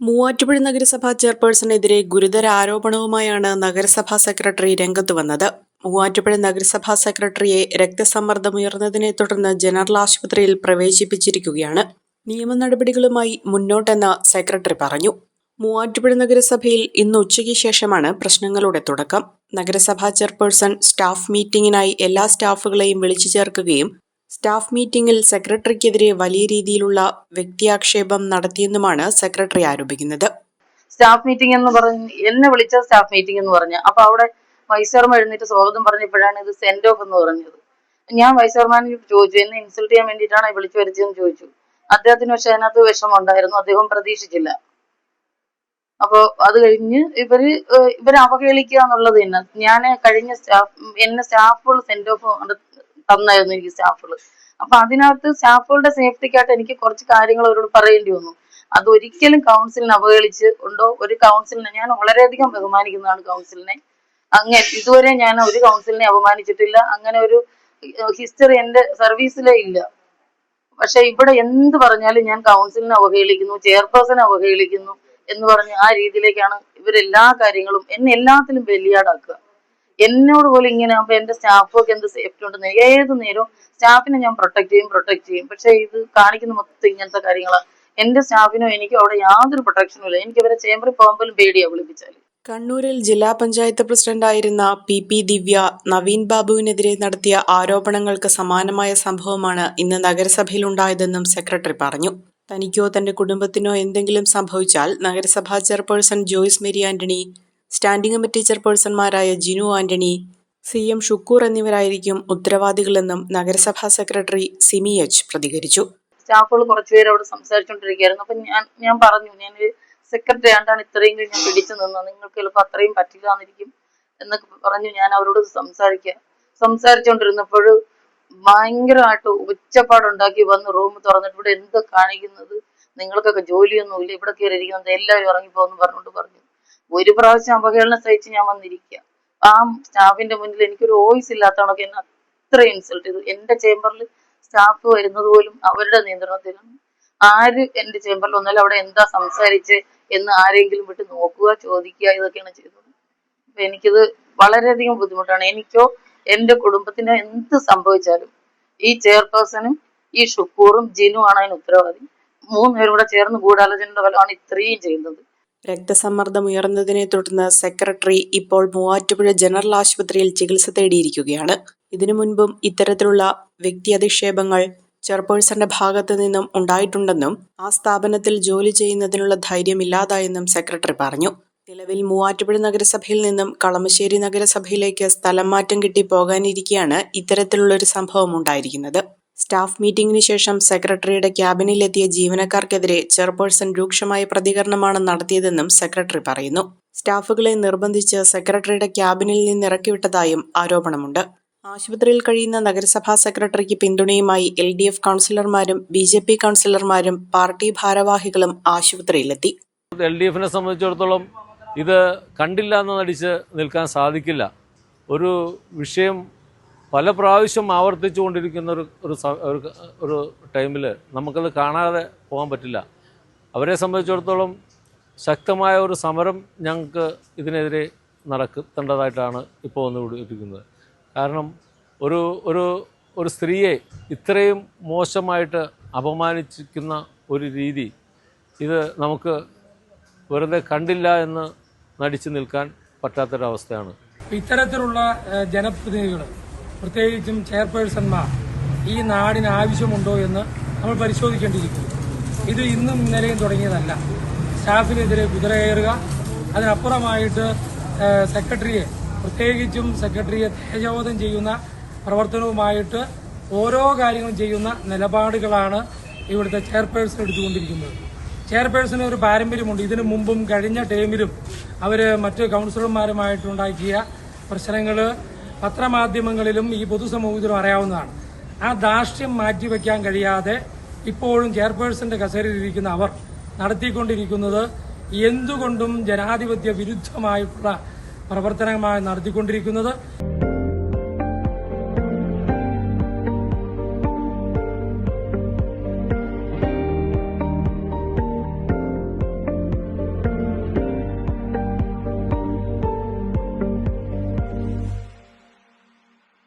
മൂവാറ്റുപുഴ നഗരസഭാ ചെയർപേഴ്സണെതിരെ ഗുരുതര ആരോപണവുമായാണ് നഗരസഭാ സെക്രട്ടറി രംഗത്തു വന്നത്. മൂവാറ്റുപുഴ നഗരസഭാ സെക്രട്ടറിയെ രക്തസമ്മർദ്ദമുയർന്നതിനെ തുടർന്ന് ജനറൽ ആശുപത്രിയിൽ പ്രവേശിപ്പിച്ചിരിക്കുകയാണ്. നിയമ നടപടികളുമായി മുന്നോട്ടെന്ന് സെക്രട്ടറി പറഞ്ഞു. മൂവാറ്റുപുഴ നഗരസഭയിൽ ഇന്ന് ഉച്ചയ്ക്ക് ശേഷമാണ് പ്രശ്നങ്ങളുടെ തുടക്കം. നഗരസഭാ ചെയർപേഴ്സൺ സ്റ്റാഫ് മീറ്റിംഗിനായി എല്ലാ സ്റ്റാഫുകളെയും വിളിച്ചു ചേർക്കുകയും സ്റ്റാഫ് മീറ്റിംഗിൽ സെക്രട്ടറിക്കെതിരെ വലിയ രീതിയിലുള്ള വ്യക്തിയാക്ഷേപം നടത്തിയെന്നുമാണ് സെക്രട്ടറി ആരോപിക്കുന്നത്. സ്റ്റാഫ് മീറ്റിംഗ് എന്ന് പറഞ്ഞ് എന്നെ വിളിച്ച സ്റ്റാഫ് മീറ്റിംഗ് എന്ന് പറഞ്ഞു. അപ്പൊ അവിടെ വൈസ് ചെയർമാൻ എഴുന്നേറ്റ് സ്വാഗതം പറഞ്ഞപ്പോഴാണ് ഇത് സെൻഡ് ഓഫ് എന്ന് പറഞ്ഞത്. ഞാൻ വൈസ് ചെയർമാനിൽ ചോദിച്ചു, എന്നെ ഇൻസൾട്ട് ചെയ്യാൻ വേണ്ടിയിട്ടാണ് വിളിച്ചു വരുത്തിയെന്ന് ചോദിച്ചു. അദ്ദേഹത്തിന് പക്ഷെ അതിനകത്ത് വിഷമം ഉണ്ടായിരുന്നു, അദ്ദേഹം പ്രതീക്ഷിച്ചില്ല. അപ്പൊ അത് കഴിഞ്ഞ് ഇവര് അവഹേളിക്കുക എന്നുള്ളത് തന്നെ. ഞാൻ കഴിഞ്ഞ എന്നെ സ്റ്റാഫുകൾ സെൻഡ് ഓഫ് തന്നായിരുന്നു എനിക്ക് സ്റ്റാഫുകൾ. അപ്പൊ അതിനകത്ത് സ്റ്റാഫുകളുടെ സേഫ്റ്റിക്കായിട്ട് എനിക്ക് കുറച്ച് കാര്യങ്ങൾ അവരോട് പറയേണ്ടി വന്നു. അതൊരിക്കലും കൗൺസിലിനെ അവഹേളിച്ച് ഉണ്ടോ? ഒരു കൗൺസിലിനെ ഞാൻ വളരെയധികം ബഹുമാനിക്കുന്നതാണ്. കൗൺസിലിനെ ഇതുവരെ ഞാൻ ഒരു കൗൺസിലിനെ അപമാനിച്ചിട്ടില്ല. അങ്ങനെ ഒരു ഹിസ്റ്ററി എന്റെ സർവീസിലേ ഇല്ല. പക്ഷെ ഇവിടെ എന്ത് പറഞ്ഞാലും ഞാൻ കൗൺസിലിനെ അവഹേളിക്കുന്നു, ചെയർപേഴ്സണെ അവഹേളിക്കുന്നു എന്ന് പറഞ്ഞ് ആ രീതിയിലേക്കാണ് ഇവരെല്ലാ കാര്യങ്ങളും എന്നെ എല്ലാത്തിലും ബലിയാടാക്കുക. എന്നോട് പോലും ഇങ്ങനെ ആകുമ്പോൾ എന്റെ സ്റ്റാഫൊക്കെ എന്ത് സേഫ്റ്റി ഉണ്ടെന്ന് ഏത് നേരവും സ്റ്റാഫിനെ ഞാൻ പ്രൊട്ടക്ട് ചെയ്യും. പക്ഷെ ഇത് കാണിക്കുന്ന മൊത്തം ഇങ്ങനത്തെ കാര്യങ്ങളാണ്. എന്റെ സ്റ്റാഫിനോ എനിക്കോ അവിടെ യാതൊരു പ്രൊട്ടക്ഷനും ഇല്ല. എനിക്ക് ഇവരെ ചേംബറിൽ പോകുമ്പോഴും പേടിയാ വിളിപ്പിച്ചാൽ. കണ്ണൂരിൽ ജില്ലാ പഞ്ചായത്ത് പ്രസിഡന്റായിരുന്ന പി ദിവ്യ നവീൻ ബാബുവിനെതിരെ നടത്തിയ ആരോപണങ്ങൾക്ക് സമാനമായ സംഭവമാണ് ഇന്ന് നഗരസഭയിലുണ്ടായതെന്നും സെക്രട്ടറി പറഞ്ഞു. തനിക്കോ തന്റെ കുടുംബത്തിനോ എന്തെങ്കിലും സംഭവിച്ചാൽ നഗരസഭാ chairperson Joyce Mary Antony, standing committee ചെയർപേഴ്സൺമാരായ ജിനു ആന്റണി, CM ഷുക്കൂർ എന്നിവരായിരിക്കും ഉത്തരവാദികളെന്നും നഗരസഭാ സെക്രട്ടറി സിമി എച്ച് പ്രതികരിച്ചു. സ്റ്റാഫുകൾ കുറച്ചുപേര് അവിടെ സംസാരിച്ചുകൊണ്ടിരിക്കുകയായിരുന്നു. അപ്പൊ ഞാൻ പറഞ്ഞു, ഞാൻ സെക്രട്ടറി ആണ്ടാണ് ഇത്രയും ഞാൻ പിടിച്ചു നിന്നത്, നിങ്ങൾക്ക് ചിലപ്പോൾ അത്രയും പറ്റില്ല എന്നിരിക്കും എന്നൊക്കെ പറഞ്ഞു ഞാൻ അവരോട് സംസാരിച്ചുകൊണ്ടിരുന്നപ്പോൾ ഭയങ്കരമായിട്ട് ഉച്ചപ്പാടുണ്ടാക്കി വന്ന് റൂം തുറന്നിട്ട് ഇവിടെ എന്ത് കാണിക്കുന്നത്, നിങ്ങൾക്കൊക്കെ ജോലിയൊന്നുമില്ല, ഇവിടെ കയറിയിരിക്കുന്നത് എല്ലാവരും ഇറങ്ങിപ്പോന്ന് പറഞ്ഞു. ഒരു പ്രാവശ്യം അവഹേളനം സഹിച്ച് ഞാൻ വന്നിരിക്കുക. ആ സ്റ്റാഫിന്റെ മുന്നിൽ എനിക്കൊരു വോയിസ് ഇല്ലാത്തവണൊക്കെ എന്നെ അത്ര ഇൻസൾട്ട് ചെയ്തു. എന്റെ ചേംബറിൽ സ്റ്റാഫ് വരുന്നത് പോലും അവരുടെ നിയന്ത്രണത്തിലാണ്. ആര് എന്റെ ചേംബറിൽ വന്നാലും അവിടെ എന്താ സംസാരിച്ച് എന്ന് ആരെങ്കിലും വിട്ട് നോക്കുക, ചോദിക്കുക, ഇതൊക്കെയാണ് ചെയ്തത്. അപ്പൊ എനിക്കിത് വളരെയധികം ബുദ്ധിമുട്ടാണ്. എനിക്കോ എന്റെ കുടുംബത്തിനോ എന്ത് സംഭവിച്ചാലും ഈ ചെയർപേഴ്സണും ഈ ഷുക്കൂറും ജിനു ആണ് അതിന് ഉത്തരവാദി. 3 പേരും കൂടെ ചേർന്ന് ഗൂഢാലോചനയുടെ ഫലമാണ് ഇത്രയും ചെയ്യുന്നത്. രക്തസമ്മർദ്ദമുയർന്നതിനെ തുടർന്ന് സെക്രട്ടറി ഇപ്പോൾ മൂവാറ്റുപുഴ ജനറൽ ആശുപത്രിയിൽ ചികിത്സ തേടിയിരിക്കുകയാണ്. ഇതിനു മുൻപും ഇത്തരത്തിലുള്ള വ്യക്തിയധിക്ഷേപങ്ങൾ ചെയർപേഴ്സന്റെ ഭാഗത്തു നിന്നും ഉണ്ടായിട്ടുണ്ടെന്നും ആ സ്ഥാപനത്തിൽ ജോലി ചെയ്യുന്നതിനുള്ള ധൈര്യമില്ലാതായെന്നും സെക്രട്ടറി പറഞ്ഞു. നിലവിൽ മൂവാറ്റുപുഴ നഗരസഭയിൽ നിന്നും കളമശ്ശേരി നഗരസഭയിലേക്ക് സ്ഥലം മാറ്റം കിട്ടി പോകാനിരിക്കെയാണ് ഇത്തരത്തിലുള്ളൊരു സംഭവം ഉണ്ടായിരിക്കുന്നത്. സ്റ്റാഫ് മീറ്റിംഗിന് ശേഷം സെക്രട്ടറിയുടെ ക്യാബിനിലെത്തിയ ജീവനക്കാർക്കെതിരെ ചെയർപേഴ്സൺ രൂക്ഷമായ പ്രതികരണമാണ് നടത്തിയതെന്നും സെക്രട്ടറി പറയുന്നു. സ്റ്റാഫുകളെ നിർബന്ധിച്ച് സെക്രട്ടറിയുടെ ക്യാബിനിൽ നിന്ന് ഇറക്കിവിട്ടതായും ആരോപണമുണ്ട്. ആശുപത്രിയിൽ കഴിയുന്ന നഗരസഭാ സെക്രട്ടറിക്ക് പിന്തുണയുമായി LDF കൗൺസിലർമാരും BJP കൗൺസിലർമാരും പാർട്ടി ഭാരവാഹികളും ആശുപത്രിയിലെത്തി. LDFനെ സംബന്ധിച്ചിടത്തോളം ഇത് കണ്ടില്ല എന്ന് നടിച്ച് നിൽക്കാൻ സാധിക്കില്ല. ഒരു വിഷയം പല പ്രാവശ്യം ആവർത്തിച്ചു കൊണ്ടിരിക്കുന്ന ഒരു ടൈമിൽ നമുക്കത് കാണാതെ പോകാൻ പറ്റില്ല. അവരെ സംബന്ധിച്ചിടത്തോളം ശക്തമായ ഒരു സമരം ഞങ്ങൾക്ക് ഇതിനെതിരെ നടത്തേണ്ടതായിട്ടാണ് ഇപ്പോൾ വന്നുകൊണ്ടിരിക്കുന്നത്. കാരണം ഒരു സ്ത്രീയെ ഇത്രയും മോശമായിട്ട് അപമാനിക്കുന്ന ഒരു രീതി ഇത് നമുക്ക് വെറുതെ കണ്ടില്ല എന്ന് നടിച്ചു നിൽക്കാൻ പറ്റാത്തൊരവസ്ഥയാണ്. ഇത്തരത്തിലുള്ള ജനപ്രതിനിധികൾ, പ്രത്യേകിച്ചും ചെയർപേഴ്സൺമാർ ഈ നാടിന് ആവശ്യമുണ്ടോ എന്ന് നമ്മൾ പരിശോധിക്കേണ്ടിയിരിക്കുന്നു. ഇത് ഇന്നും ഇന്നലെയും തുടങ്ങിയതല്ല. സ്റ്റാഫിനെതിരെ കുതിരകയറുക, അതിനപ്പുറമായിട്ട് സെക്രട്ടറിയെ, പ്രത്യേകിച്ചും സെക്രട്ടറിയെ തേജോവധം ചെയ്യുന്ന പ്രവർത്തനവുമായിട്ട് ഓരോ കാര്യങ്ങളും ചെയ്യുന്ന നിലപാടുകളാണ് ഇവിടുത്തെ ചെയർപേഴ്സൺ എടുത്തുകൊണ്ടിരിക്കുന്നത്. ചെയർപേഴ്സണ് ഒരു പാരമ്പര്യമുണ്ട്. ഇതിനു മുമ്പും കഴിഞ്ഞ ടൈമിലും അവർ മറ്റ് കൗൺസിലർമാരുമായിട്ടുണ്ടാക്കിയ പ്രശ്നങ്ങൾ പത്രമാധ്യമങ്ങളിലും ഈ പൊതുസമൂഹത്തിലും അറിയാവുന്നതാണ്. ആ ധാർഷ്ട്യം മാറ്റിവെക്കാൻ കഴിയാതെ ഇപ്പോഴും ചെയർപേഴ്സന്റെ കസേരയിലിരിക്കുന്ന അവർ നടത്തിക്കൊണ്ടിരിക്കുന്നത് എന്തുകൊണ്ടും ജനാധിപത്യ വിരുദ്ധമായിട്ടുള്ള പ്രവർത്തനമാണ് നടത്തിക്കൊണ്ടിരിക്കുന്നത്.